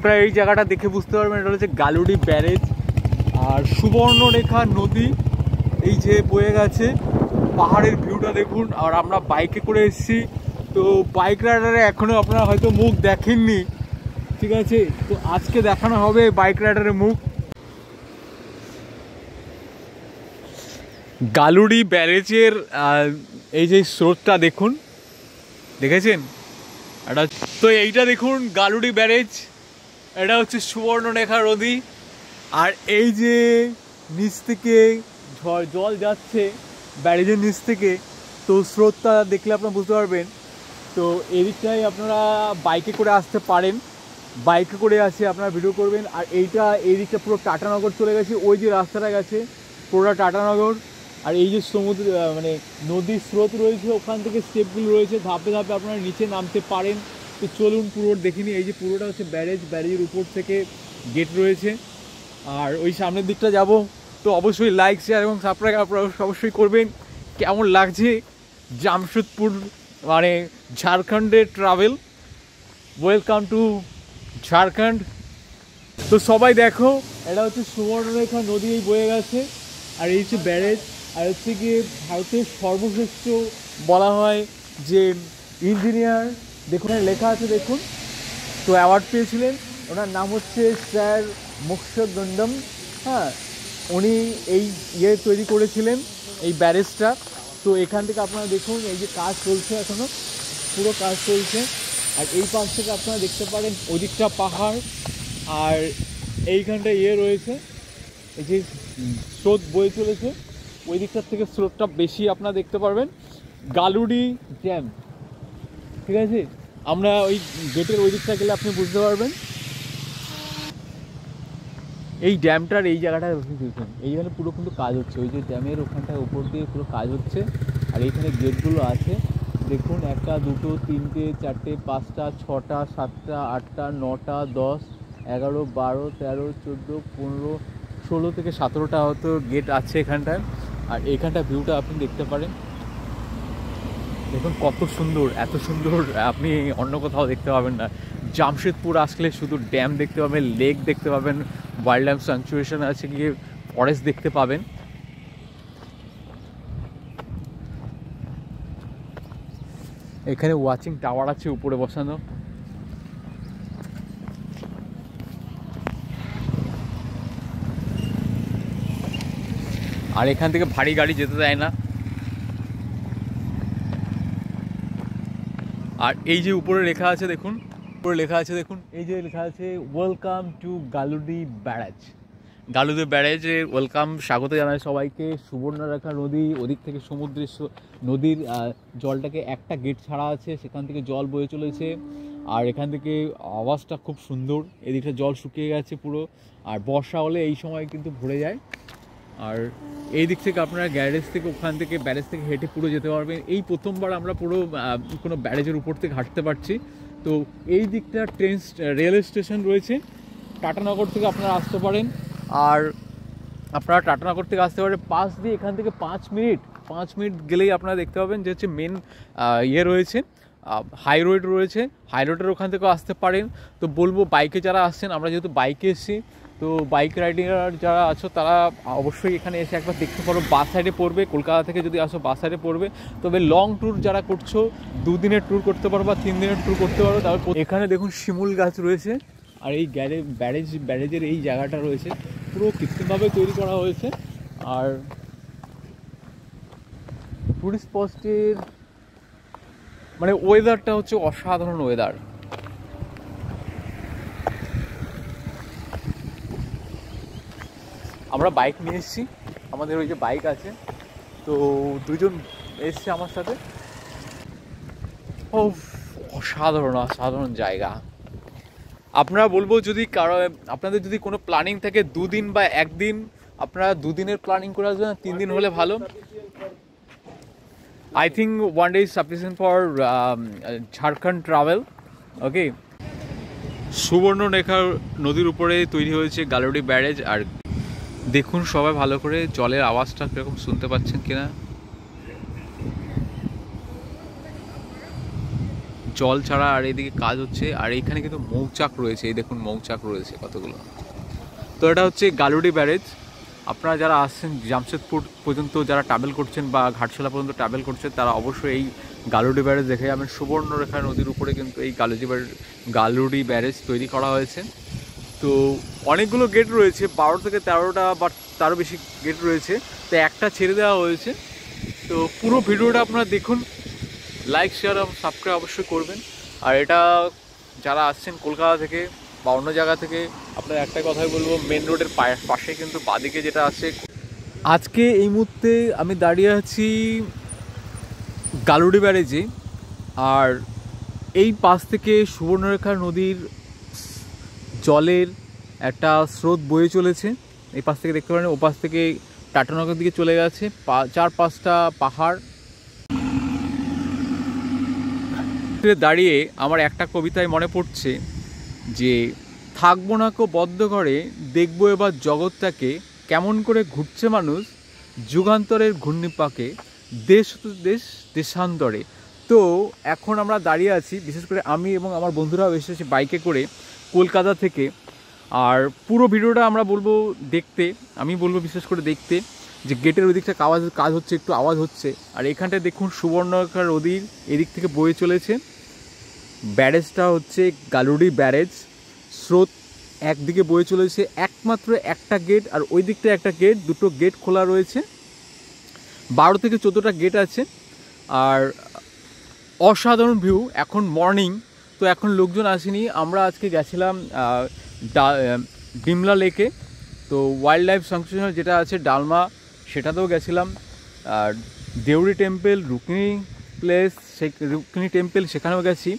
আপনারা এই জায়গাটা দেখে বুঝতে পারবেন এটা হচ্ছে গালুডি ব্যারেজ। আর সুবর্ণরেখা নদী এই যে বয়ে গেছে, পাহাড়ের ভিউটা দেখুন। আর আমরা বাইকে করে এসেছি, তো বাইক রাইডারে এখনও আপনারা হয়তো মুখ দেখেননি, ঠিক আছে? তো আজকে দেখানো হবে বাইক রাইডারের মুখ। গালুডি ব্যারেজের এই যে স্রোতটা দেখুন, দেখেছেন? এটা তো এইটা দেখুন গালুডি ব্যারেজ, এটা হচ্ছে সুবর্ণরেখা নদী। আর এই যে নিচ থেকে জল যাচ্ছে ব্যারেজের নিচ থেকে, তো স্রোতটা দেখলে আপনারা বুঝতে পারবেন। তো এদিকটাই আপনারা বাইকে করে আসতে পারেন, বাইকে করে আসে আপনারা ভিডিও করবেন। আর এই দিকটা পুরো টাটানগর চলে গেছে, ওই যে রাস্তাটা গেছে পুরোটা টাটানগর। আর এই যে সমুদ্র মানে নদীর স্রোত রয়েছে, ওখান থেকে স্টেপগুলো রয়েছে, ধাপে ধাপে আপনারা নিচে নামতে পারেন। তো চলুন পুরো দেখিনি। এই যে পুরোটা হচ্ছে ব্যারেজ, ব্যারেজের উপর থেকে গেট রয়েছে। আর ওই সামনের দিকটা যাব, তো অবশ্যই লাইক শেয়ার এবং সাবস্ক্রাইব আপনারা অবশ্যই করবেন। কেমন লাগছে জামশেদপুর মানে ঝাড়খণ্ডের ট্রাভেল, ওয়েলকাম টু ঝাড়খণ্ড। তো সবাই দেখো, এটা হচ্ছে সুবর্ণরেখা নদী এই বয়ে গেছে। আর এই হচ্ছে ব্যারেজ। আর হচ্ছে গিয়ে ভারতের সর্বশ্রেষ্ঠ বলা হয় যে ইঞ্জিনিয়ার, দেখুন লেখা আছে দেখুন, তো অ্যাওয়ার্ড পেয়েছিলেন। ওনার নাম হচ্ছে স্যার মোক্ষগুন্ডম। হ্যাঁ, উনি এই তৈরি করেছিলেন এই ব্যারেজটা। তো এখান থেকে আপনারা দেখুন এই যে কাজ চলছে, এখনও পুরো কাজ চলছে। আর এই পাশ থেকে আপনারা দেখতে পারেন ওদিকটা পাহাড়, আর এইখানটা রয়েছে, এই যে স্রোত বয়ে চলেছে, ওই দিকটার থেকে স্রোতটা বেশি আপনারা দেখতে পারবেন। গালুডি ড্যাম, ঠিক আছে? আমরা ওই গেটের ওই দিকটা গেলে আপনি বুঝতে পারবেন। এই ড্যামটার এই জায়গাটা দেখুন, এইখানে পুরো কিন্তু কাজ হচ্ছে, ওই যে ড্যামের ওখানটায় উপর দিয়ে পুরো কাজ হচ্ছে। আর এইখানে গেটগুলো আছে দেখুন, 1 2 3 4 5 6 7 8 9 10 11 12 13 14 15 16 থেকে 17টা হয়তো গেট আছে এখানটায়। আর এইখানটা ভিউটা আপনি দেখতে পারেন, দেখুন কত সুন্দর, এত সুন্দর আপনি অন্য কোথাও দেখতে পাবেন না। জামশেদপুর আসলে শুধু ড্যাম দেখতে পাবেন, লেক দেখতে পাবেন, ওয়াইল্ড লাইফ স্যাংচুয়েশন আছে, গিয়ে ফরেস্ট দেখতে পাবেন। এখানে ওয়াচিং টাওয়ার আছে উপরে বসানো। আর এখান থেকে ভারী গাড়ি যেতে দেয় না। আর এই যে উপরে লেখা আছে দেখুন, উপরে লেখা আছে দেখুন, এই যে লেখা আছে welcome to Galudi barrage. Galudi ব্যারেজে ওয়েলকাম, স্বাগত জানাই সবাইকে। সুবর্ণরেখা নদী, ওদিক থেকে সমুদ্রের নদীর জলটাকে একটা গেট ছাড়া আছে, সেখান থেকে জল বয়ে চলেছে। আর এখান থেকে আওয়াজটা খুব সুন্দর। এদিকটা জল শুকিয়ে গেছে পুরো, আর বর্ষা হলে এই সময় কিন্তু ভরে যায়। আর এই দিক থেকে আপনারা গ্যারেজ থেকে, ওখান থেকে ব্যারেজ থেকে হেঁটে পুরো যেতে পারবেন। এই প্রথমবার আমরা পুরো কোনো ব্যারেজের উপর থেকে হাঁটতে পারছি। তো এই দিকটা রেল স্টেশন রয়েছে, টাটানগর থেকে আপনারা আসতে পারেন। আর আপনারা টাটানগর থেকে আসতে পারেন পাশ দিয়ে, এখান থেকে 5 মিনিট গেলেই আপনারা দেখতে পাবেন যে হচ্ছে মেন রয়েছে, হাই রোড রয়েছে। হাই রোডের ওখান থেকেও আসতে পারেন। তো বলবো বাইকে যারা আসছেন, আমরা যেহেতু বাইকে এসেছি, তো বাইক রাইডার যারা আছো তারা অবশ্যই এখানে এসে একবার দেখতে পারো। বাস সাইডে পড়বে, কলকাতা থেকে যদি আসো বাস সাইডে পড়বে। তবে লং ট্যুর যারা করছো, 2 দিনের ট্যুর করতে পারো বা 3 দিনের ট্যুর করতে পারো। তারপর এখানে দেখুন শিমুল গাছ রয়েছে। আর এই ব্যারেজের এই জায়গাটা রয়েছে পুরো কৃত্রিমভাবে তৈরি করা হয়েছে। আর টুরিস্ট স্পটের মানে ওয়েদারটা হচ্ছে অসাধারণ ওয়েদার। আমরা বাইক নিয়ে এসেছি, আমাদের ওই যে বাইক আছে, তো 2 জন এসছে আমার সাথে। ও অসাধারণ জায়গা। আপনারা বলবো যদি আপনাদের যদি কোনো প্ল্যানিং থাকে 2 দিন বা 1 দিন, আপনারা 2 দিনের প্ল্যানিং করে আসবেন, 3 দিন হলে ভালো। I think 1 day is sufficient for Jharkhand travel. Okay. Subarnarekha নদীর উপরে তৈরি হয়েছে গালুডি ব্যারেজ। আর দেখুন সবাই ভালো করে জলের আওয়াজটা কিরকম শুনতে পাচ্ছেন কিনা। জল ছাড়া আর এদিকে কাজ হচ্ছে। আর এইখানে কিন্তু মৌচাক রয়েছে, এই দেখুন মৌচাক রয়েছে কতগুলো। তো এটা হচ্ছে গালুডি ব্যারেজ। আপনারা যারা আসছেন জামশেদপুর পর্যন্ত যারা ট্রাভেল করছেন বা ঘাটশিলা পর্যন্ত ট্রাভেল করছেন, তারা অবশ্যই এই গালুডি ব্যারেজ দেখে যাবেন। সুবর্ণরেখা নদীর উপরে কিন্তু এই গালুডি ব্যারেজ তৈরি করা হয়েছে। তো অনেকগুলো গেট রয়েছে, 12 থেকে 13টা বা তারও বেশি গেট রয়েছে, তো একটা ছেড়ে দেওয়া হয়েছে। তো পুরো ভিডিওটা আপনারা দেখুন, লাইক শেয়ার এবং সাবস্ক্রাইব অবশ্যই করবেন। আর এটা যারা আসছেন কলকাতা থেকে বা অন্য জায়গা থেকে, আপনার একটা কথাই বলবো, মেন রোডের পাশে কিন্তু বাদিকে যেটা আছে। আজকে এই মুহূর্তে আমি দাঁড়িয়ে আছি গালুডি ব্যারেজে। আর এই পাশ থেকে সুবর্ণরেখা নদীর জলের একটা স্রোত বয়ে চলেছে। এই পাশ থেকে দেখতে পারেন, ও পাশ থেকে টাটানগরের দিকে চলে গেছে। 4-5টা পাহাড় দাঁড়িয়ে আমার একটা কবিতায় মনে পড়ছে যে, থাকবো না কো বদ্ধ ঘরে, দেখবো এবার জগৎটাকে, কেমন করে ঘুরছে মানুষ যুগান্তরের ঘূর্ণিপাকে, দেশ দেশ দেশান্তরে। তো এখন আমরা দাঁড়িয়ে আছি, বিশেষ করে আমি এবং আমার বন্ধুরাও এসেছি বাইকে করে কলকাতা থেকে। আর পুরো ভিডিওটা আমরা বলবো দেখতে, আমি বলবো বিশেষ করে দেখতে, যে গেটের ওই দিকটা কাজ হচ্ছে, একটু আওয়াজ হচ্ছে। আর এখানটায় দেখুন সুবর্ণরেখা নদীর এদিক থেকে বয়ে চলেছে। ব্যারেজটা হচ্ছে গালুডি ব্যারেজ। স্রোত একদিকে বয়ে চলেছে, একমাত্র একটা গেট আর ওই দিকটা একটা গেট, দুটো গেট খোলা রয়েছে। 12 থেকে 14টা গেট আছে। আর অসাধারণ ভিউ, এখন মর্নিং, তো এখন লোকজন আসেনি। আমরা আজকে গেছিলাম ডিমলা লেকে, তো ওয়াইল্ড লাইফ স্যাংচুয়ারি যেটা আছে ডালমা, সেটাতেও গেছিলাম। আর দেউরি টেম্পল, রুক্মিণী প্লেস, সেই রুক্মিণী টেম্পল, সেখানেও গেছি।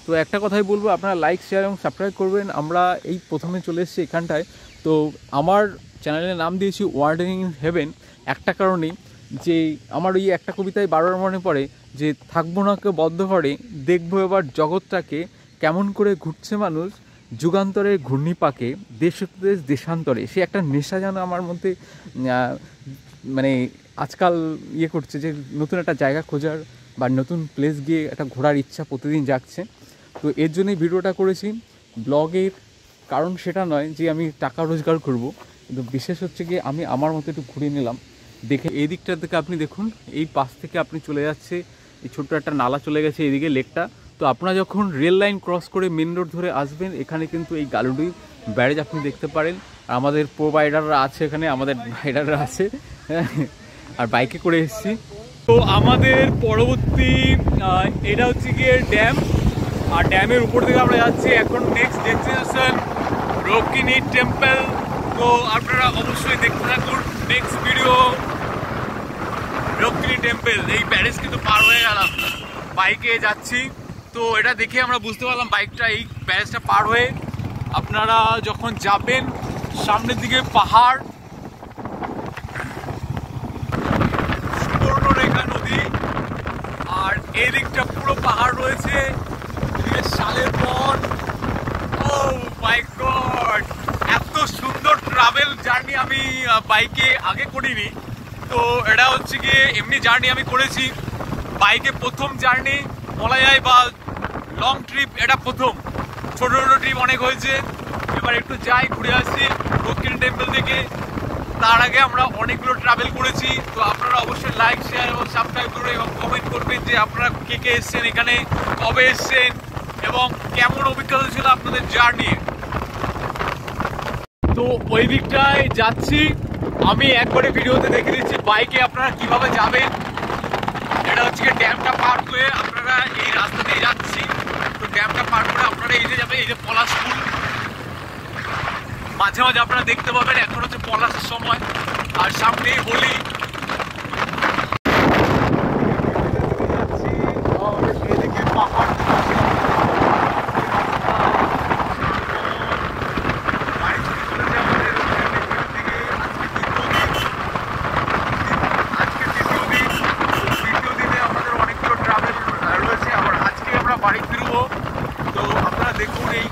তো একটা কথাই বলবো, আপনারা লাইক শেয়ার এবং সাবস্ক্রাইব করবেন। আমরা এই প্রথমে চলে এসেছি এখানটায়। তো আমার চ্যানেলের নাম দিয়েছি ওয়ান্ডারিং ইন হেভেন একটা কারণেই, যে আমার ওই একটা কবিতায় বারবার মনে পড়ে যে, থাকবো না কেউ বদ্ধ ঘরে, দেখবো এবার জগৎটাকে, কেমন করে ঘুরছে মানুষ যুগান্তরের ঘূর্ণিপাকে, দেশ দেশ দেশান্তরে। সে একটা নেশা যেন আমার মধ্যে মানে আজকাল করছে, যে নতুন একটা জায়গা খোঁজার বা নতুন প্লেস গিয়ে একটা ঘোরার ইচ্ছা প্রতিদিন জাগছে। তো এর জন্যই ভিডিওটা করেছি। ব্লগের কারণ সেটা নয় যে আমি টাকা রোজগার করব, কিন্তু বিশেষ হচ্ছে কি আমি আমার মতো একটু ঘুরে নিলাম। দেখে এই দিকটার দিকে আপনি দেখুন, এই পাশ থেকে আপনি চলে যাচ্ছে, এই ছোট্ট একটা নালা চলে গেছে এইদিকে লেকটা। তো আপনারা যখন রেল লাইন ক্রস করে মেন রোড ধরে আসবেন, এখানে কিন্তু এই গালুডি ব্যারেজ আপনি দেখতে পারেন। আর আমাদের প্রোভাইডাররা আছে এখানে, আমাদের রাইডাররা আছে, আর বাইকে করে এসেছি। তো আমাদের পরবর্তী এটা হচ্ছে গিয়ে ড্যাম, আর ড্যামের উপর থেকে আমরা যাচ্ছি এখন নেক্সট ডেস্টিনেশন রুক্মিণী টেম্পল। তো আপনারা অবশ্যই দেখতে থাকুন নেক্সট ভিডিও। রুক্মিণী টেম্পল, এই ব্যারেজ কিন্তু পার হয়ে গেলাম, বাইকে যাচ্ছি। তো এটা দেখে আমরা বুঝতে পারলাম বাইকটা এই ব্যারেজটা পার হয়ে আপনারা যখন যাবেন, সামনের দিকে পাহাড়, সুবর্ণরেখা নদী, আর এই দিকটা পুরো পাহাড় রয়েছে, এদিকে শালের বন। ও মাই গড, এত সুন্দর ট্রাভেল জার্নি আমি বাইকে আগে করিনি। তো এটা হচ্ছে গিয়ে এমনি জার্নি আমি করেছি, বাইকে প্রথম জার্নি বলা যায়, বা লং ট্রিপ এটা প্রথম। ছোটো ছোটো ট্রিপ অনেক হয়েছে, এবার একটু যাই ঘুরে আসছি রুক্মিণী টেম্পল থেকে। তার আগে আমরা অনেকগুলো ট্রাভেল করেছি। তো আপনারা অবশ্যই লাইক শেয়ার এবং সাবস্ক্রাইব করবেন এবং কমেন্ট করবেন যে আপনারা কে কে এসছেন এখানে, কবে এসছেন এবং কেমন অভিজ্ঞতা ছিল আপনাদের জার্নি। তো ওই দিকটায় যাচ্ছি আমি, একবারে ভিডিওতে দেখে দিচ্ছি বাইকে আপনারা কিভাবে যাবেন। এটা হচ্ছে ড্যামটা পার করে আপনারা এই রাস্তা দিয়ে যাচ্ছি। তো ড্যামটা পার করে আপনারা এই যে যাবেন, এই যে পলাশ ফুল মাঝে মাঝে আপনারা দেখতে পাবেন। এখন হচ্ছে পলাশের সময়, আর সামনেই হোলি। বাড়ি ফিরবো। তো আপনারা দেখুন, এই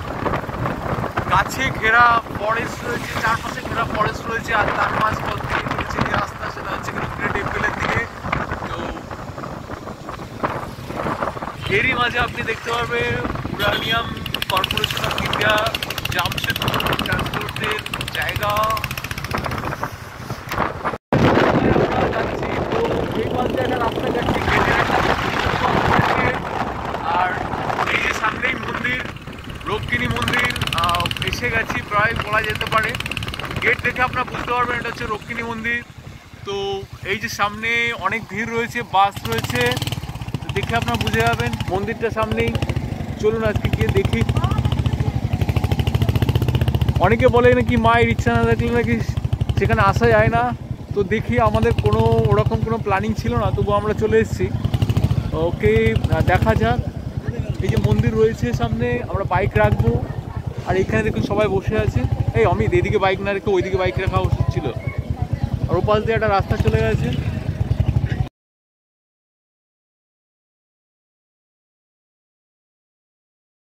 গাছে ঘেরা ফরেস্ট রয়েছে, চারপাশে ঘেরা ফরেস্ট রয়েছে, আর তার মাঝ পথ দিয়ে রয়েছে যে রাস্তা, সেটা হচ্ছে রুক্মিণী টেম্পলের দিকে। তো এরই মাঝে আপনি দেখতে পারবেন uranium corporation of India Jamshedpur ট্রান্সপোর্টের জায়গা। আমরা যাচ্ছি তো এই মাঝে একটা রাস্তা যাচ্ছি আর এই যে সামনেই মন্দির রোগিণী মন্দির এসে গেছি প্রায় বলা যেতে পারে। গেট দেখে আপনারা বুঝতে পারবেন এটা হচ্ছে রোগিণী মন্দির। তো এই যে সামনে অনেক ভিড় রয়েছে, বাস রয়েছে, দেখে আপনারা বুঝে যাবেন মন্দিরটা সামনেই। চলুন আজকে গিয়ে দেখি। অনেকে বলে নাকি মায়ের ইচ্ছা না থাকলে নাকি সেখানে আসা যায় না। তো দেখি, আমাদের কোনো ওরকম কোনো প্ল্যানিং ছিল না, তবু আমরা চলে এসেছি। ওকে, দেখা যাক। এই যে মন্দির রয়েছে সামনে, আমরা বাইক রাখবো। আর এখানে দেখুন সবাই বসে আছে। এই অমিত, এদিকে বাইক না রেখে ওইদিকে বাইক রাখা উচিত ছিল। আর ওপাশ দিয়ে একটা রাস্তা চলে গেছে।